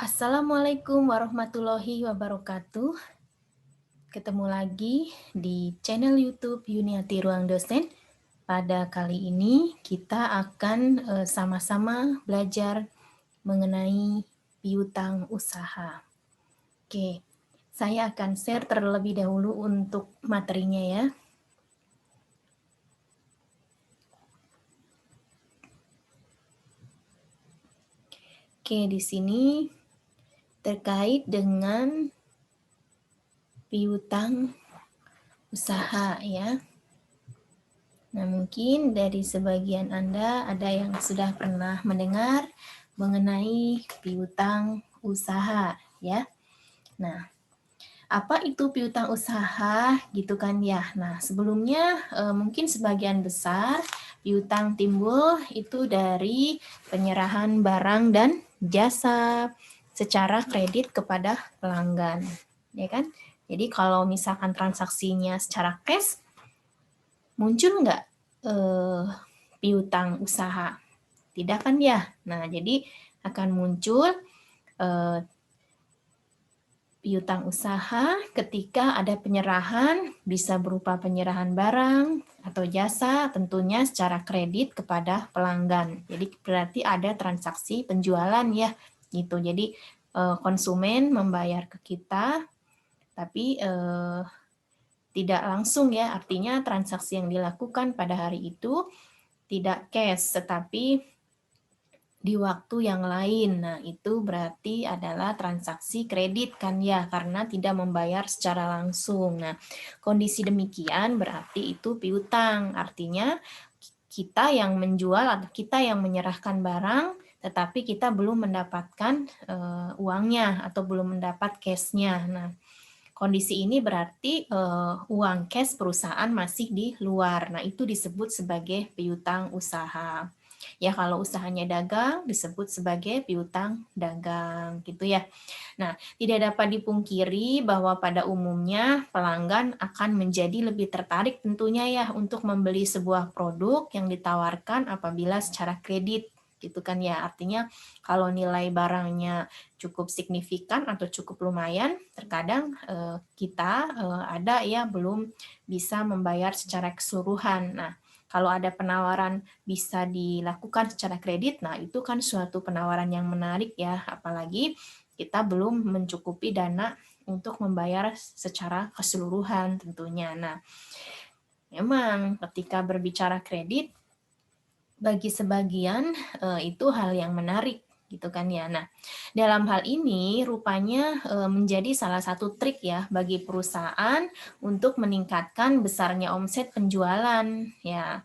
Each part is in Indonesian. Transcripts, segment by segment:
Assalamualaikum warahmatullahi wabarakatuh. Ketemu lagi di channel YouTube Yuniati Ruang Dosen. Pada kali ini kita akan sama-sama belajar mengenai piutang usaha. Oke, saya akan share terlebih dahulu untuk materinya ya. Oke, di sini terkait dengan piutang usaha ya. Nah, mungkin dari sebagian Anda ada yang sudah pernah mendengar mengenai piutang usaha ya. Nah, apa itu piutang usaha gitu kan ya. Nah, sebelumnya mungkin sebagian besar piutang timbul itu dari penyerahan barang dan jasa secara kredit kepada pelanggan, ya kan? Jadi kalau misalkan transaksinya secara cash, muncul nggak piutang usaha? Tidak kan ya? Nah, jadi akan muncul piutang usaha ketika ada penyerahan, bisa berupa penyerahan barang atau jasa tentunya secara kredit kepada pelanggan. Jadi berarti ada transaksi penjualan ya, gitu. Jadi konsumen membayar ke kita, tapi tidak langsung ya, artinya transaksi yang dilakukan pada hari itu tidak cash, tetapi di waktu yang lain. Nah, itu berarti adalah transaksi kredit kan ya, karena tidak membayar secara langsung. Nah, kondisi demikian berarti itu piutang. Artinya kita yang menjual atau kita yang menyerahkan barang, tetapi kita belum mendapatkan uangnya atau belum mendapat cash-nya. Nah, kondisi ini berarti uang cash perusahaan masih di luar. Nah, itu disebut sebagai piutang usaha. Ya, kalau usahanya dagang disebut sebagai piutang dagang gitu ya. Nah, tidak dapat dipungkiri bahwa pada umumnya pelanggan akan menjadi lebih tertarik tentunya ya untuk membeli sebuah produk yang ditawarkan apabila secara kredit gitu kan ya. Artinya kalau nilai barangnya cukup signifikan atau cukup lumayan, terkadang kita ada ya belum bisa membayar secara keseluruhan. Nah, kalau ada penawaran bisa dilakukan secara kredit, nah itu kan suatu penawaran yang menarik ya, apalagi kita belum mencukupi dana untuk membayar secara keseluruhan tentunya. Nah, memang ketika berbicara kredit, bagi sebagian itu hal yang menarik gitu kan ya. Nah, dalam hal ini rupanya menjadi salah satu trik ya bagi perusahaan untuk meningkatkan besarnya omset penjualan ya.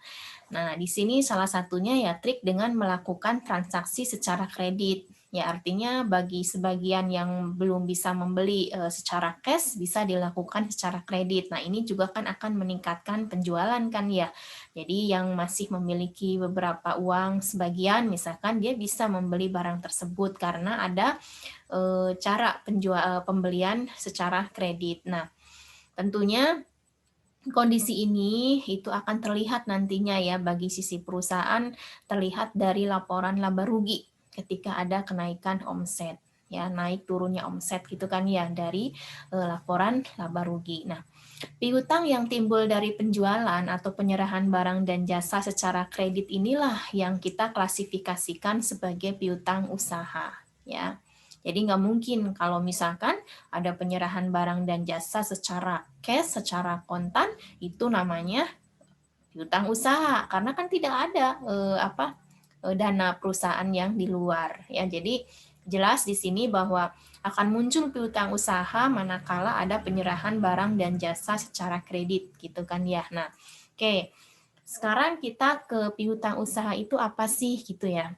Nah, di sini salah satunya ya trik dengan melakukan transaksi secara kredit. Ya, artinya bagi sebagian yang belum bisa membeli secara cash bisa dilakukan secara kredit. Nah, ini juga kan akan meningkatkan penjualan kan ya. Jadi yang masih memiliki beberapa uang sebagian misalkan dia bisa membeli barang tersebut karena ada cara pembelian secara kredit. Nah, tentunya kondisi ini itu akan terlihat nantinya ya bagi sisi perusahaan, terlihat dari laporan laba rugi ketika ada kenaikan omset ya, naik turunnya omset gitu kan ya dari laporan laba rugi. Nah, piutang yang timbul dari penjualan atau penyerahan barang dan jasa secara kredit inilah yang kita klasifikasikan sebagai piutang usaha ya. Jadi nggak mungkin kalau misalkan ada penyerahan barang dan jasa secara cash, secara kontan, itu namanya piutang usaha karena kan tidak ada dana perusahaan yang di luar ya. Jadi jelas di sini bahwa akan muncul piutang usaha manakala ada penyerahan barang dan jasa secara kredit gitu kan ya. Nah, oke. Sekarang kita ke piutang usaha itu apa sih gitu ya.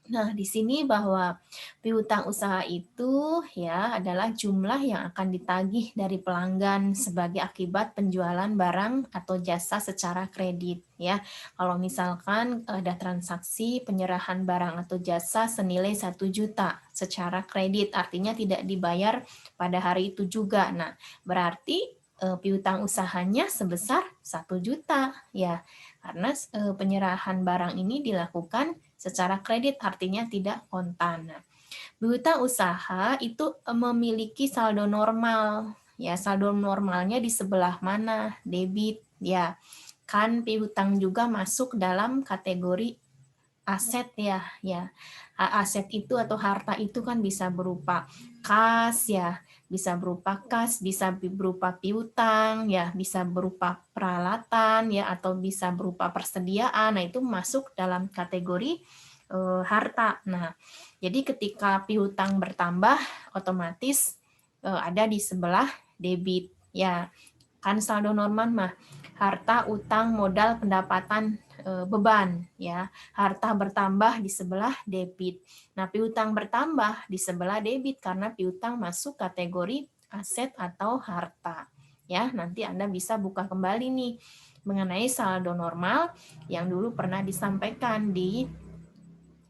Nah, di sini bahwa piutang usaha itu ya adalah jumlah yang akan ditagih dari pelanggan sebagai akibat penjualan barang atau jasa secara kredit ya. Kalau misalkan ada transaksi penyerahan barang atau jasa senilai 1 juta secara kredit, artinya tidak dibayar pada hari itu juga. Nah, berarti piutang usahanya sebesar 1 juta ya. Karena penyerahan barang ini dilakukan secara kredit artinya tidak kontan. Nah, Piutang usaha itu memiliki saldo normal. Ya, saldo normalnya di sebelah mana? Debit. Ya, kan piutang juga masuk dalam kategori aset ya, ya. Aset itu atau harta itu kan bisa berupa kas ya, bisa berupa kas, bisa berupa piutang ya, bisa berupa peralatan ya, atau bisa berupa persediaan. Nah, itu masuk dalam kategori harta. Nah, jadi ketika piutang bertambah, otomatis ada di sebelah debit ya. Kan saldo normal mah harta, utang, modal, pendapatan, beban ya. Harta bertambah di sebelah debit. Nah, piutang bertambah di sebelah debit karena piutang masuk kategori aset atau harta. Ya, nanti Anda bisa buka kembali nih mengenai saldo normal yang dulu pernah disampaikan di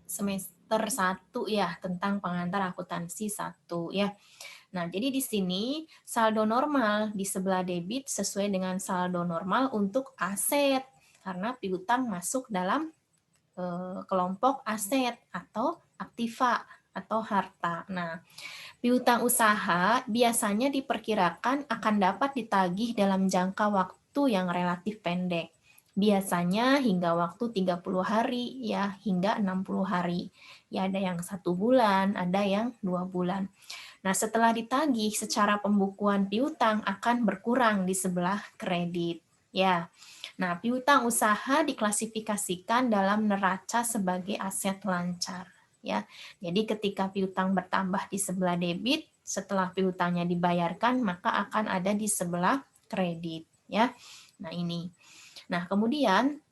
semester 1 ya, tentang pengantar akuntansi 1 ya. Nah, jadi di sini saldo normal di sebelah debit sesuai dengan saldo normal untuk aset karena piutang masuk dalam kelompok aset atau aktiva atau harta. Nah, piutang usaha biasanya diperkirakan akan dapat ditagih dalam jangka waktu yang relatif pendek. Biasanya hingga waktu 30 hari ya, hingga 60 hari. Ya, ada yang 1 bulan, ada yang 2 bulan. Nah, setelah ditagih secara pembukuan piutang akan berkurang di sebelah kredit. Ya. Nah, piutang usaha diklasifikasikan dalam neraca sebagai aset lancar. Ya. Jadi ketika piutang bertambah di sebelah debit, setelah piutangnya dibayarkan, maka akan ada di sebelah kredit. Ya. Nah, ini. Nah, kemudian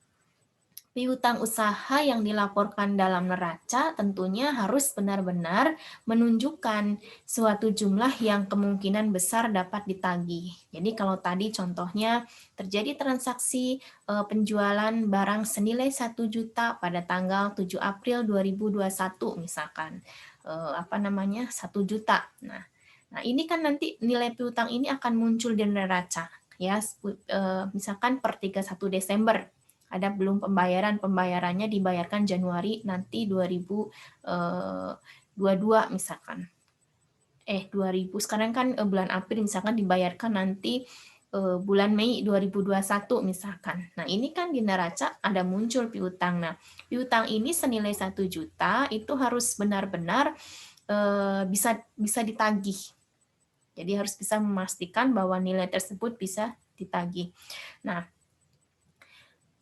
piutang usaha yang dilaporkan dalam neraca tentunya harus benar-benar menunjukkan suatu jumlah yang kemungkinan besar dapat ditagih. Jadi kalau tadi contohnya terjadi transaksi penjualan barang senilai 1 juta pada tanggal 7 April 2021 misalkan. 1 juta. Nah, ini kan nanti nilai piutang ini akan muncul di neraca ya, misalkan per 31 Desember ada belum pembayarannya dibayarkan Januari nanti 2022 misalkan. 2000 sekarang kan bulan April misalkan dibayarkan nanti bulan Mei 2021 misalkan. Nah, ini kan di neraca ada muncul piutang. Nah, piutang ini senilai 1 juta itu harus benar-benar bisa ditagih. Jadi harus bisa memastikan bahwa nilai tersebut bisa ditagih. Nah,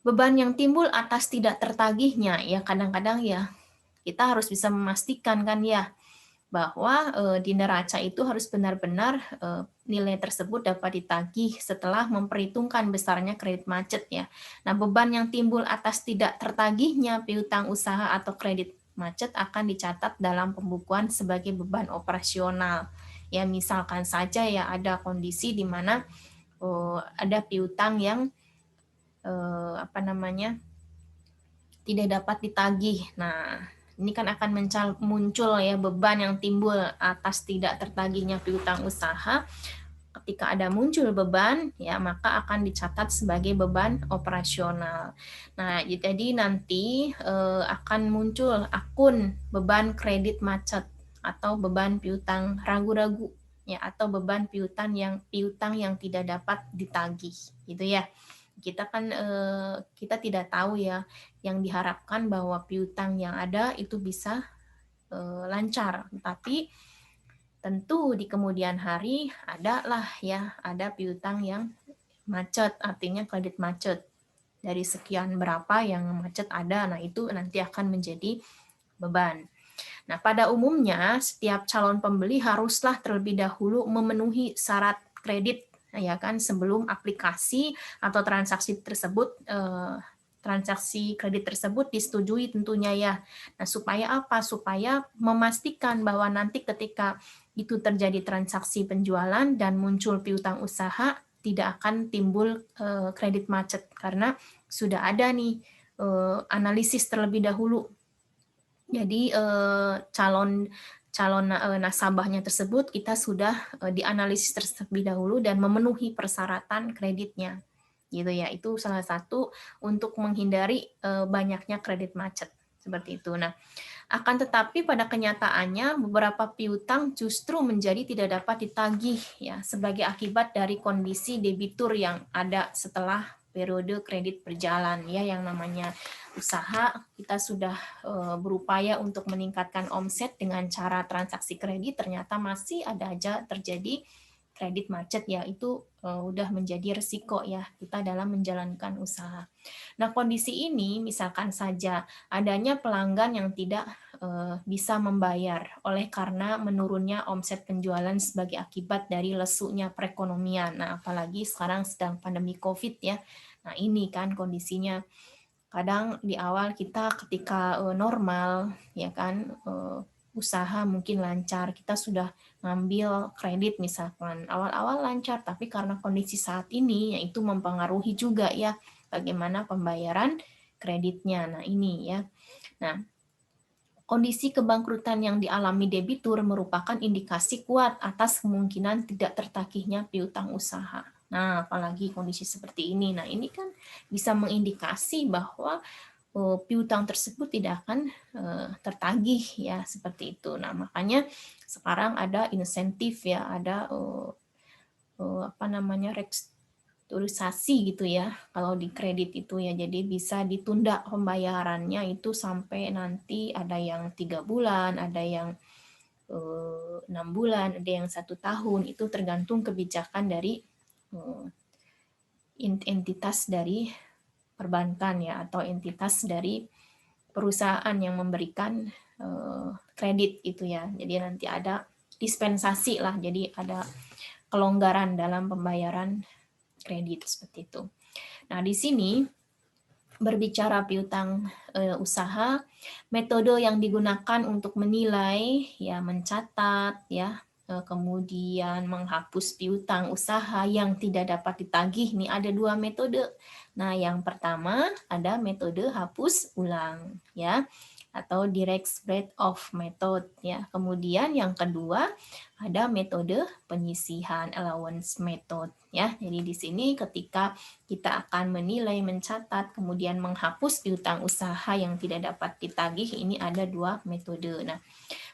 beban yang timbul atas tidak tertagihnya ya kadang-kadang ya kita harus bisa memastikan kan ya bahwa di neraca itu harus benar-benar nilai tersebut dapat ditagih setelah memperhitungkan besarnya kredit macet ya. Nah, beban yang timbul atas tidak tertagihnya piutang usaha atau kredit macet akan dicatat dalam pembukuan sebagai beban operasional. Ya, misalkan saja ya ada kondisi di mana ada piutang yang tidak dapat ditagih. Nah, ini kan akan muncul ya beban yang timbul atas tidak tertagihnya piutang usaha. Ketika ada muncul beban, ya maka akan dicatat sebagai beban operasional. Nah, jadi nanti akan muncul akun beban kredit macet atau beban piutang ragu-ragu ya atau beban piutang yang tidak dapat ditagih, gitu ya. Kita kan kita tidak tahu ya yang diharapkan bahwa piutang yang ada itu bisa lancar, tapi tentu di kemudian hari ada piutang yang macet, artinya kredit macet. Dari sekian berapa yang macet ada, nah itu nanti akan menjadi beban. Nah, pada umumnya setiap calon pembeli haruslah terlebih dahulu memenuhi syarat kredit ya kan sebelum aplikasi atau transaksi kredit tersebut disetujui tentunya ya. Nah, supaya apa? Supaya memastikan bahwa nanti ketika itu terjadi transaksi penjualan dan muncul piutang usaha tidak akan timbul kredit macet karena sudah ada nih analisis terlebih dahulu. Jadi calon nasabahnya tersebut kita sudah dianalisis terlebih dahulu dan memenuhi persyaratan kreditnya, gitu ya. Itu salah satu untuk menghindari banyaknya kredit macet seperti itu. Nah, Akan tetapi pada kenyataannya beberapa piutang justru menjadi tidak dapat ditagih ya sebagai akibat dari kondisi debitur yang ada setelah periode kredit berjalan ya. Yang namanya usaha, kita sudah berupaya untuk meningkatkan omset dengan cara transaksi kredit, ternyata masih ada aja terjadi kredit macet ya. Itu udah menjadi resiko ya kita dalam menjalankan usaha. Nah, kondisi ini misalkan saja adanya pelanggan yang tidak bisa membayar oleh karena menurunnya omset penjualan sebagai akibat dari lesunya perekonomian. Nah, apalagi sekarang sedang pandemi COVID ya. Nah, ini kan kondisinya. Kadang di awal kita ketika normal ya kan, usaha mungkin lancar, kita sudah ngambil kredit misalkan awal-awal lancar, tapi karena kondisi saat ini yaitu mempengaruhi juga ya bagaimana pembayaran kreditnya. Nah, ini ya. Nah, kondisi kebangkrutan yang dialami debitur merupakan indikasi kuat atas kemungkinan tidak tertagihnya piutang usaha. Nah, apalagi kondisi seperti ini. Nah, ini kan bisa mengindikasi bahwa piutang tersebut tidak akan tertagih ya, seperti itu. Nah, makanya sekarang ada insentif ya, ada apa namanya, restrukturisasi gitu ya kalau di kredit itu ya, jadi bisa ditunda pembayarannya itu sampai nanti, ada yang 3 bulan, ada yang 6 bulan, ada yang 1 tahun, itu tergantung kebijakan dari entitas dari perbankan ya, atau entitas dari perusahaan yang memberikan kredit itu ya. Jadi nanti ada dispensasi lah, jadi ada kelonggaran dalam pembayaran kredit seperti itu. Nah, di sini berbicara piutang usaha, metode yang digunakan untuk menilai ya, mencatat ya, kemudian menghapus piutang usaha yang tidak dapat ditagih, nih ada 2 metode. Nah, yang pertama ada metode hapus ulang ya, atau direct spread off method ya. Kemudian yang kedua ada metode penyisihan allowance method ya. Jadi di sini ketika kita akan menilai, mencatat, kemudian menghapus piutang usaha yang tidak dapat ditagih, ini ada 2 metode. Nah,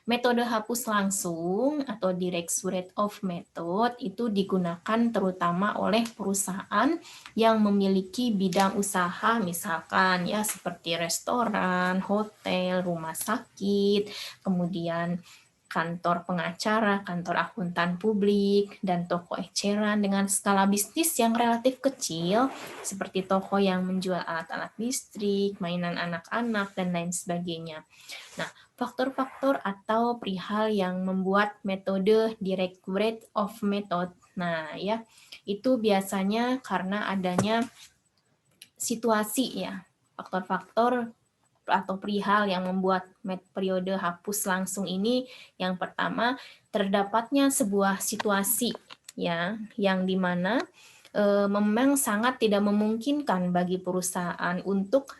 metode hapus langsung atau direct spread off method itu digunakan terutama oleh perusahaan yang memiliki bidang usaha, misalkan ya seperti restoran, hotel, rumah sakit, kemudian kantor pengacara, kantor akuntan publik, dan toko eceran dengan skala bisnis yang relatif kecil, seperti toko yang menjual alat-alat listrik, mainan anak-anak, dan lain sebagainya. Nah, faktor-faktor atau perihal yang membuat metode direct spread off method, nah ya, itu biasanya karena adanya situasi ya, faktor-faktor atau perihal yang membuat periode hapus langsung ini. Yang pertama, terdapatnya sebuah situasi ya, yang dimana memang sangat tidak memungkinkan bagi perusahaan untuk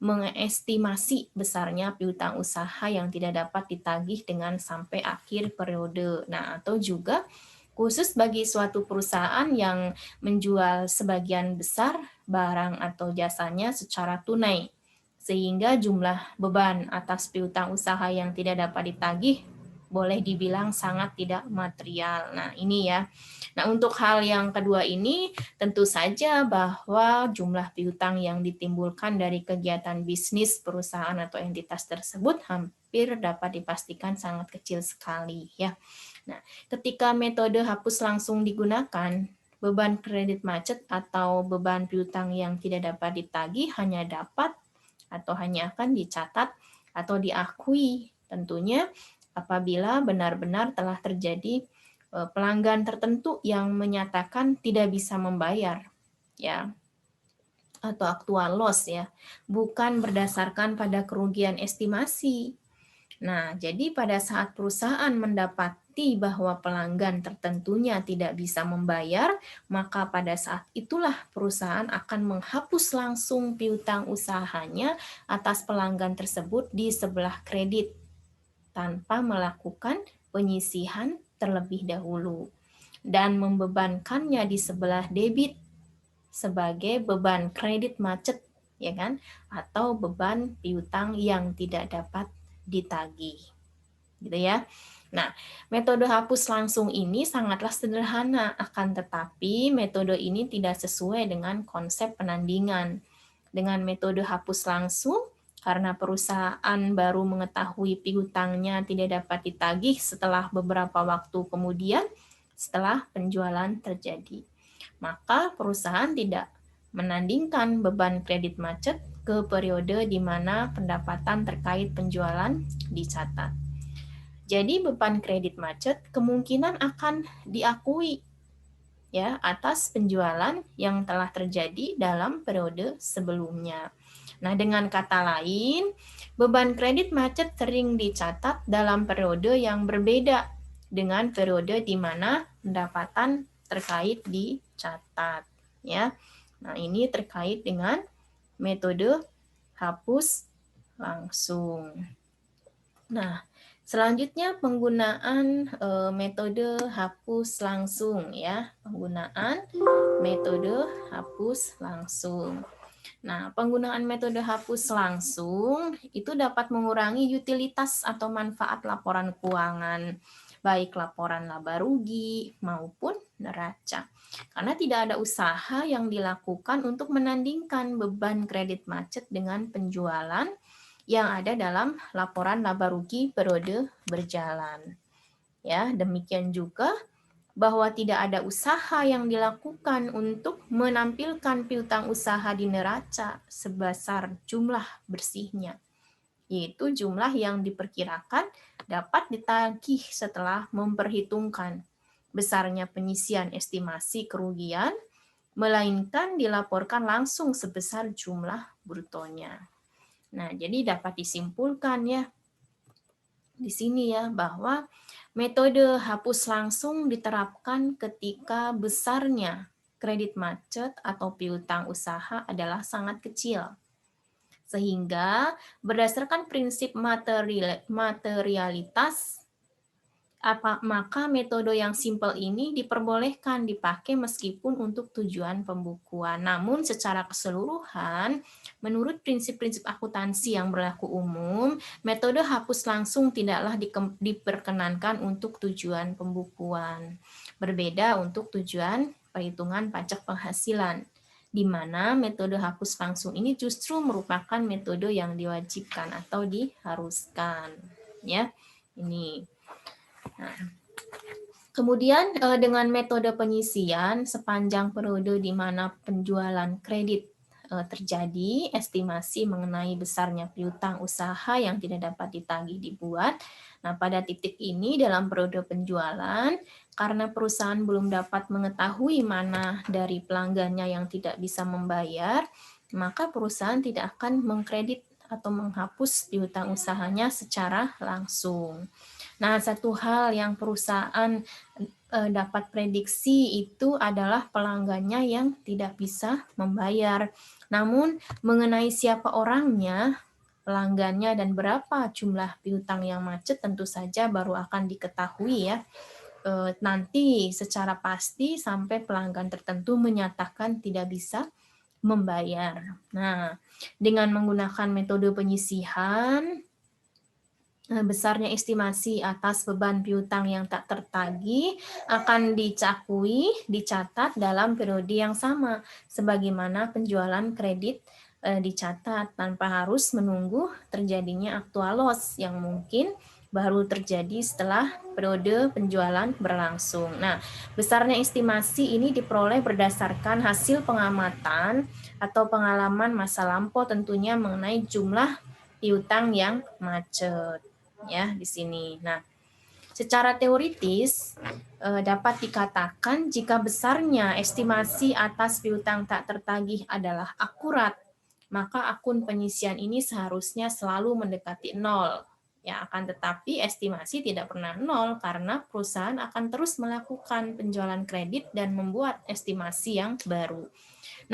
mengestimasi besarnya piutang usaha yang tidak dapat ditagih dengan sampai akhir periode. Nah, atau juga khusus bagi suatu perusahaan yang menjual sebagian besar barang atau jasanya secara tunai, sehingga jumlah beban atas piutang usaha yang tidak dapat ditagih boleh dibilang sangat tidak material. Nah, ini ya. Nah, untuk hal yang kedua ini, tentu saja bahwa jumlah piutang yang ditimbulkan dari kegiatan bisnis perusahaan atau entitas tersebut hampir dapat dipastikan sangat kecil sekali ya. Nah, ketika metode hapus langsung digunakan, beban kredit macet atau beban piutang yang tidak dapat ditagih hanya dapat atau hanya akan dicatat atau diakui tentunya apabila benar-benar telah terjadi pelanggan tertentu yang menyatakan tidak bisa membayar ya, atau aktual loss ya, bukan berdasarkan pada kerugian estimasi. Nah, jadi pada saat perusahaan mendapati bahwa pelanggan tertentunya tidak bisa membayar, maka pada saat itulah perusahaan akan menghapus langsung piutang usahanya atas pelanggan tersebut di sebelah kredit tanpa melakukan penyisihan terlebih dahulu dan membebankannya di sebelah debit sebagai beban kredit macet ya kan, atau beban piutang yang tidak dapat ditagih. Gitu ya. Nah, metode hapus langsung ini sangatlah sederhana, akan tetapi metode ini tidak sesuai dengan konsep penandingan. Dengan metode hapus langsung, karena perusahaan baru mengetahui piutangnya tidak dapat ditagih setelah beberapa waktu kemudian setelah penjualan terjadi. Maka perusahaan tidak menandingkan beban kredit macet ke periode di mana pendapatan terkait penjualan dicatat. Jadi beban kredit macet kemungkinan akan diakui ya atas penjualan yang telah terjadi dalam periode sebelumnya. Nah, dengan kata lain, beban kredit macet sering dicatat dalam periode yang berbeda dengan periode di mana pendapatan terkait dicatat ya. Nah, ini terkait dengan metode hapus langsung. Nah, selanjutnya penggunaan metode hapus langsung ya, penggunaan metode hapus langsung. Nah, penggunaan metode hapus langsung itu dapat mengurangi utilitas atau manfaat laporan keuangan, baik laporan laba rugi maupun neraca. Karena tidak ada usaha yang dilakukan untuk menandingkan beban kredit macet dengan penjualan yang ada dalam laporan laba rugi periode berjalan. Ya, demikian juga bahwa tidak ada usaha yang dilakukan untuk menampilkan piutang usaha di neraca sebesar jumlah bersihnya, yaitu jumlah yang diperkirakan dapat ditagih setelah memperhitungkan besarnya penyisian estimasi kerugian, melainkan dilaporkan langsung sebesar jumlah brutonya. Nah, jadi dapat disimpulkan ya di sini ya bahwa metode hapus langsung diterapkan ketika besarnya kredit macet atau piutang usaha adalah sangat kecil. Sehingga berdasarkan prinsip materialitas maka metode yang simpel ini diperbolehkan dipakai meskipun untuk tujuan pembukuan. Namun secara keseluruhan, menurut prinsip-prinsip akuntansi yang berlaku umum, metode hapus langsung tidaklah diperkenankan untuk tujuan pembukuan. Berbeda untuk tujuan perhitungan pajak penghasilan, di mana metode hapus langsung ini justru merupakan metode yang diwajibkan atau diharuskan. Ya, ini. Nah, kemudian dengan metode penyisian sepanjang periode di mana penjualan kredit terjadi, estimasi mengenai besarnya piutang usaha yang tidak dapat ditagih dibuat. Nah, pada titik ini dalam periode penjualan, karena perusahaan belum dapat mengetahui mana dari pelanggannya yang tidak bisa membayar, maka perusahaan tidak akan mengkredit atau menghapus piutang usahanya secara langsung. Nah, satu hal yang perusahaan dapat prediksi itu adalah pelanggannya yang tidak bisa membayar. Namun, mengenai siapa orangnya, pelanggannya, dan berapa jumlah piutang yang macet tentu saja baru akan diketahui ya. Nanti secara pasti sampai pelanggan tertentu menyatakan tidak bisa membayar. Nah, dengan menggunakan metode penyisihan, besarnya estimasi atas beban piutang yang tak tertagih akan dicatat dalam periode yang sama, sebagaimana penjualan kredit dicatat tanpa harus menunggu terjadinya actual loss yang mungkin baru terjadi setelah periode penjualan berlangsung. Nah, besarnya estimasi ini diperoleh berdasarkan hasil pengamatan atau pengalaman masa lampau tentunya mengenai jumlah piutang yang macet. Ya, di sini. Nah, secara teoritis dapat dikatakan jika besarnya estimasi atas piutang tak tertagih adalah akurat, maka akun penyisian ini seharusnya selalu mendekati nol. Ya, akan tetapi estimasi tidak pernah nol karena perusahaan akan terus melakukan penjualan kredit dan membuat estimasi yang baru.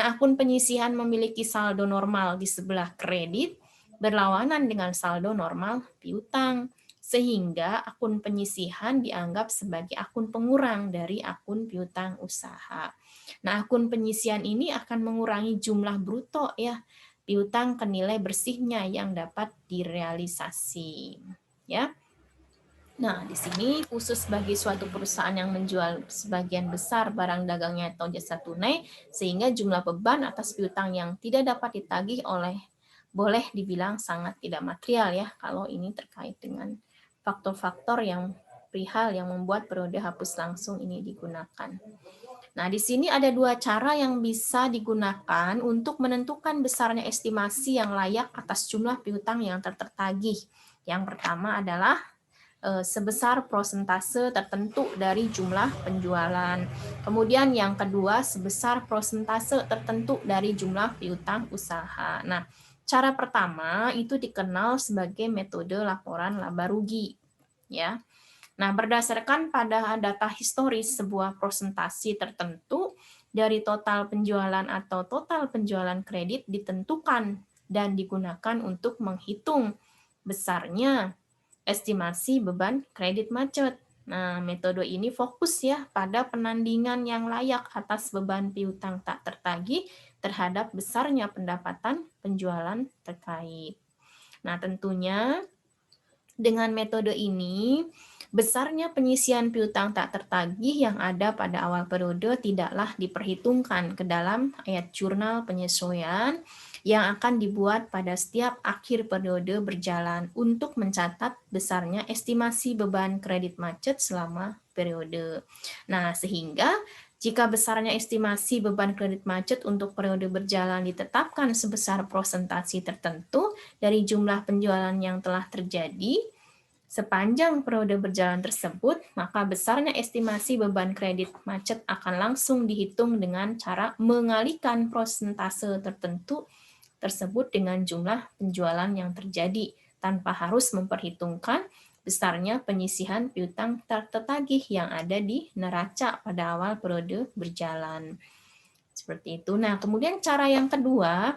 Nah, akun penyisihan memiliki saldo normal di sebelah kredit berlawanan dengan saldo normal piutang, sehingga akun penyisihan dianggap sebagai akun pengurang dari akun piutang usaha. Nah, akun penyisihan ini akan mengurangi jumlah bruto ya piutang ke nilai bersihnya yang dapat direalisasi. Ya. Nah, di sini khusus bagi suatu perusahaan yang menjual sebagian besar barang dagangnya atau jasa tunai, sehingga jumlah beban atas piutang yang tidak dapat ditagih boleh dibilang sangat tidak material ya, kalau ini terkait dengan faktor-faktor yang perihal yang membuat periode hapus langsung ini digunakan. Nah, di sini ada dua cara yang bisa digunakan untuk menentukan besarnya estimasi yang layak atas jumlah piutang yang tertagih. Yang pertama adalah sebesar prosentase tertentu dari jumlah penjualan. Kemudian yang kedua, sebesar prosentase tertentu dari jumlah piutang usaha. Nah, cara pertama itu dikenal sebagai metode laporan laba rugi. Ya. Nah, berdasarkan pada data historis sebuah prosentasi tertentu dari total penjualan atau total penjualan kredit ditentukan dan digunakan untuk menghitung besarnya estimasi beban kredit macet. Nah, metode ini fokus ya pada penandingan yang layak atas beban piutang tak tertagih terhadap besarnya pendapatan penjualan terkait. Nah, tentunya dengan metode ini, besarnya penyisian piutang tak tertagih yang ada pada awal periode tidaklah diperhitungkan ke dalam ayat jurnal penyesuaian yang akan dibuat pada setiap akhir periode berjalan untuk mencatat besarnya estimasi beban kredit macet selama periode. Nah, sehingga jika besarnya estimasi beban kredit macet untuk periode berjalan ditetapkan sebesar prosentasi tertentu dari jumlah penjualan yang telah terjadi sepanjang periode berjalan tersebut, maka besarnya estimasi beban kredit macet akan langsung dihitung dengan cara mengalihkan prosentase tertentu tersebut dengan jumlah penjualan yang terjadi tanpa harus memperhitungkan besarnya penyisihan piutang tertagih yang ada di neraca pada awal periode berjalan. Seperti itu. Nah, kemudian cara yang kedua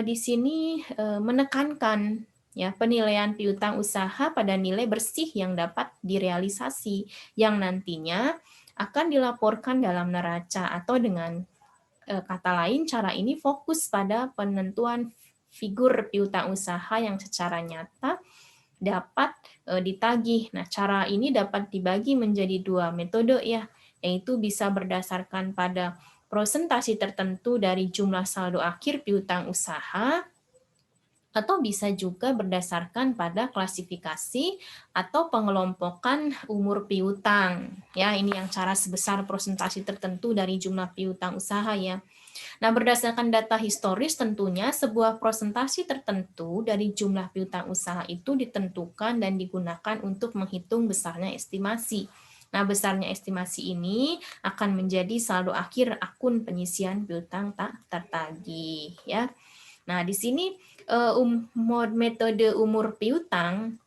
di sini menekankan ya penilaian piutang usaha pada nilai bersih yang dapat direalisasi yang nantinya akan dilaporkan dalam neraca atau dengan kata lain cara ini fokus pada penentuan figur piutang usaha yang secara nyata dapat ditagih. Nah, cara ini dapat dibagi menjadi dua metode ya, yaitu bisa berdasarkan pada prosentasi tertentu dari jumlah saldo akhir piutang usaha atau bisa juga berdasarkan pada klasifikasi atau pengelompokan umur piutang. Ya, ini yang cara sebesar prosentasi tertentu dari jumlah piutang usaha ya. Nah, berdasarkan data historis tentunya sebuah prosentasi tertentu dari jumlah piutang usaha itu ditentukan dan digunakan untuk menghitung besarnya estimasi. Nah, besarnya estimasi ini akan menjadi saldo akhir akun penyisian piutang tak tertagih ya. Nah, di sini metode umur piutang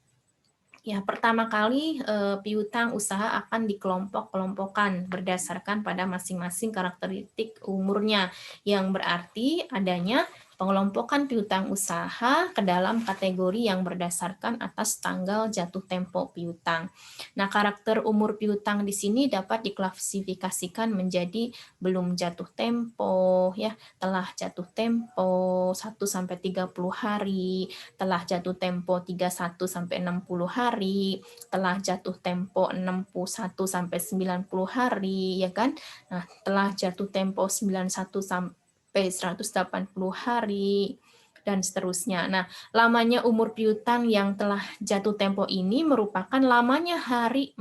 ya, pertama kali piutang usaha akan dikelompok-kelompokkan berdasarkan pada masing-masing karakteristik umurnya, yang berarti adanya pengelompokan piutang usaha ke dalam kategori yang berdasarkan atas tanggal jatuh tempo piutang. Nah, karakter umur piutang di sini dapat diklasifikasikan menjadi belum jatuh tempo, ya, telah jatuh tempo 1 sampai 30 hari, telah jatuh tempo 31 sampai 60 hari, telah jatuh tempo 61 sampai 90 hari, ya kan? Nah, telah jatuh tempo 91 sampai 180 hari dan seterusnya. Nah, lamanya umur piutang yang telah jatuh tempo ini merupakan lamanya hari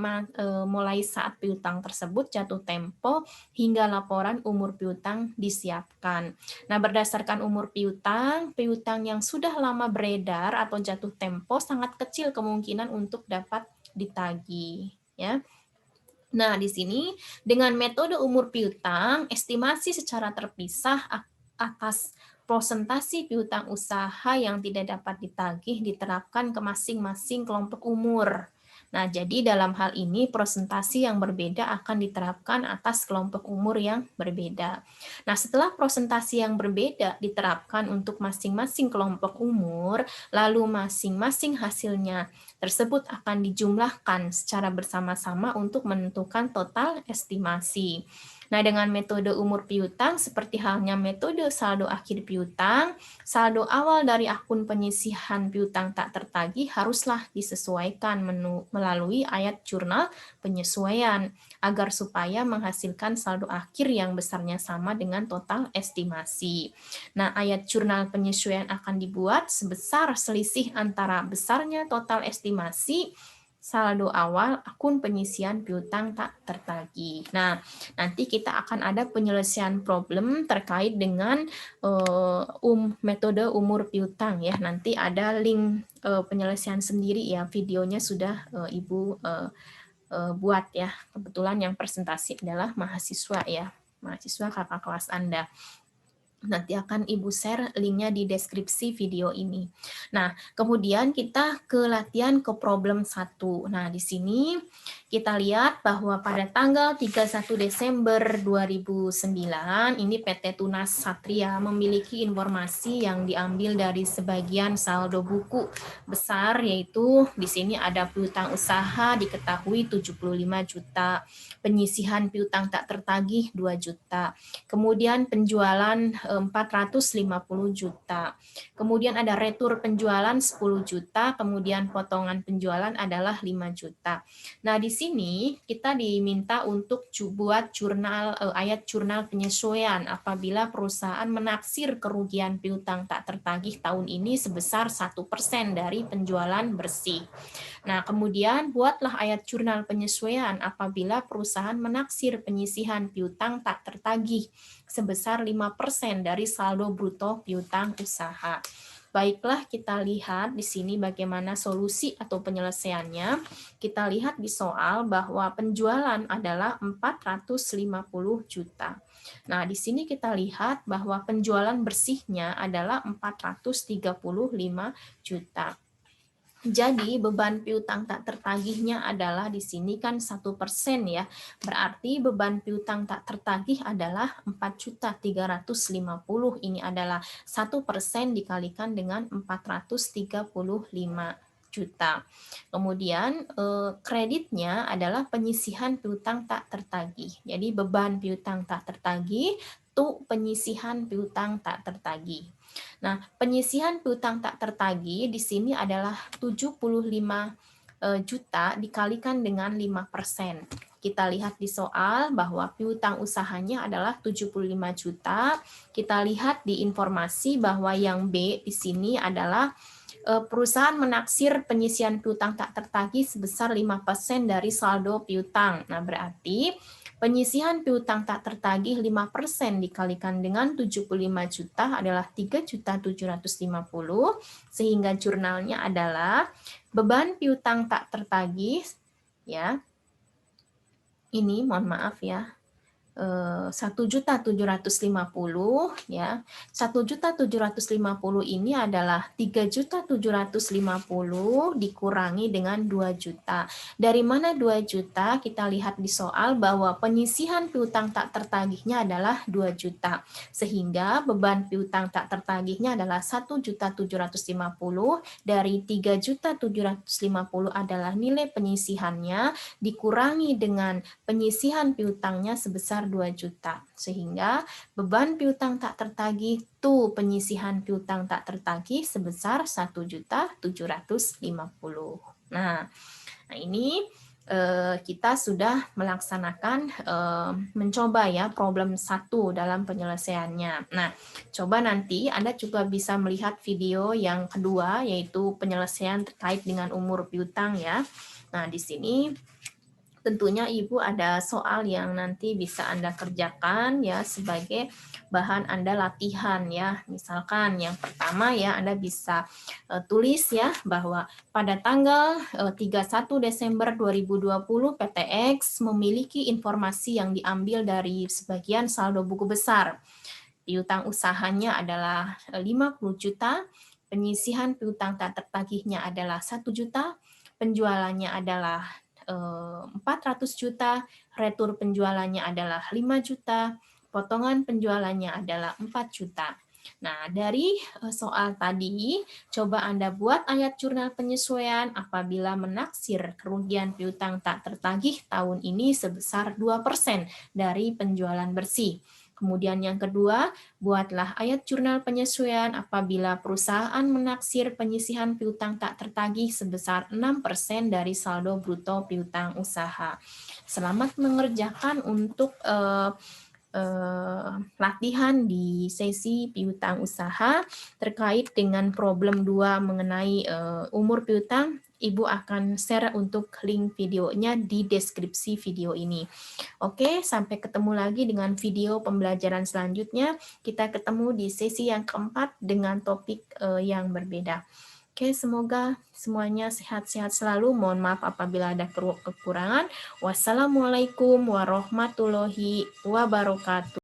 mulai saat piutang tersebut jatuh tempo hingga laporan umur piutang disiapkan. Nah, berdasarkan umur piutang, piutang yang sudah lama beredar atau jatuh tempo sangat kecil kemungkinan untuk dapat ditagih, ya. Nah, di sini dengan metode umur piutang, estimasi secara terpisah atas prosentasi piutang usaha yang tidak dapat ditagih diterapkan ke masing-masing kelompok umur. Nah, jadi dalam hal ini prosentasi yang berbeda akan diterapkan atas kelompok umur yang berbeda. Nah, setelah prosentasi yang berbeda diterapkan untuk masing-masing kelompok umur, lalu masing-masing hasilnya tersebut akan dijumlahkan secara bersama-sama untuk menentukan total estimasi. Nah, dengan metode umur piutang seperti halnya metode saldo akhir piutang, saldo awal dari akun penyisihan piutang tak tertagih haruslah disesuaikan melalui ayat jurnal penyesuaian agar supaya menghasilkan saldo akhir yang besarnya sama dengan total estimasi. Nah, ayat jurnal penyesuaian akan dibuat sebesar selisih antara besarnya total estimasi saldo awal akun penyisihan piutang tak tertagih. Nah, nanti kita akan ada penyelesaian problem terkait dengan metode umur piutang ya. Nanti ada link penyelesaian sendiri ya, videonya sudah Ibu buat ya. Kebetulan yang presentasi adalah mahasiswa ya, mahasiswa kakak kelas Anda. Nanti akan Ibu share linknya di deskripsi video ini. Nah, kemudian kita ke latihan ke problem 1. Nah, di sini kita lihat bahwa pada tanggal 31 Desember 2009, ini PT Tunas Satria memiliki informasi yang diambil dari sebagian saldo buku besar, yaitu di sini ada piutang usaha diketahui 75 juta, penyisihan piutang tak tertagih 2 juta, kemudian penjualan 450 juta. Kemudian ada retur penjualan 10 juta, kemudian potongan penjualan adalah 5 juta. Nah, di sini kita diminta untuk buat jurnal ayat jurnal penyesuaian apabila perusahaan menaksir kerugian piutang tak tertagih tahun ini sebesar 1% dari penjualan bersih. Nah, kemudian buatlah ayat jurnal penyesuaian apabila perusahaan menaksir penyisihan piutang tak tertagih sebesar 5% dari saldo bruto piutang usaha. Baiklah, kita lihat di sini bagaimana solusi atau penyelesaiannya. Kita lihat di soal bahwa penjualan adalah 450 juta. Nah, di sini kita lihat bahwa penjualan bersihnya adalah 435 juta. Jadi beban piutang tak tertagihnya adalah di sini kan 1% ya. Berarti beban piutang tak tertagih adalah 4.350. Ini adalah 1% dikalikan dengan 435 juta. Kemudian kreditnya adalah penyisihan piutang tak tertagih. Jadi beban piutang tak tertagih itu penyisihan piutang tak tertagih. Nah, penyisihan piutang tak tertagih di sini adalah 75 juta dikalikan dengan 5%. Kita lihat di soal bahwa piutang usahanya adalah 75 juta. Kita lihat di informasi bahwa yang B di sini adalah perusahaan menaksir penyisihan piutang tak tertagih sebesar 5% dari saldo piutang. Nah, berarti penyisihan piutang tak tertagih 5% dikalikan dengan 75 juta adalah 3.750, sehingga jurnalnya adalah beban piutang tak tertagih ya. Ini mohon maaf ya. 1.750 ya. 1.750 ini adalah 3.750 dikurangi dengan 2 juta. Dari mana 2 juta? Kita lihat di soal bahwa penyisihan piutang tak tertagihnya adalah 2 juta. Sehingga beban piutang tak tertagihnya adalah 1.750 dari 3.750 adalah nilai penyisihannya dikurangi dengan penyisihan piutangnya sebesar 2 juta. Sehingga beban piutang tak tertagih itu penyisihan piutang tak tertagih sebesar 1.750. Nah, ini kita sudah melaksanakan mencoba ya problem 1 dalam penyelesaiannya. Nah, coba nanti Anda juga bisa melihat video yang kedua yaitu penyelesaian terkait dengan umur piutang ya. Nah, di sini tentunya Ibu ada soal yang nanti bisa Anda kerjakan ya sebagai bahan Anda latihan ya. Misalkan yang pertama ya Anda bisa tulis ya bahwa pada tanggal 31 Desember 2020 PTX memiliki informasi yang diambil dari sebagian saldo buku besar. Piutang usahanya adalah 50 juta, penyisihan piutang tak tertagihnya adalah 1 juta, penjualannya adalah 400 juta, retur penjualannya adalah 5 juta, potongan penjualannya adalah 4 juta. Nah, dari soal tadi, coba Anda buat ayat jurnal penyesuaian apabila menaksir kerugian piutang tak tertagih tahun ini sebesar 2% dari penjualan bersih. Kemudian yang kedua, buatlah ayat jurnal penyesuaian apabila perusahaan menaksir penyisihan piutang tak tertagih sebesar 6% dari saldo bruto piutang usaha. Selamat mengerjakan untuk latihan di sesi piutang usaha terkait dengan problem 2 mengenai umur piutang. Ibu akan share untuk link videonya di deskripsi video ini. Oke, sampai ketemu lagi dengan video pembelajaran selanjutnya. Kita ketemu di sesi yang keempat dengan topik yang berbeda. Oke, semoga semuanya sehat-sehat selalu. Mohon maaf apabila ada kekurangan. Wassalamualaikum warahmatullahi wabarakatuh.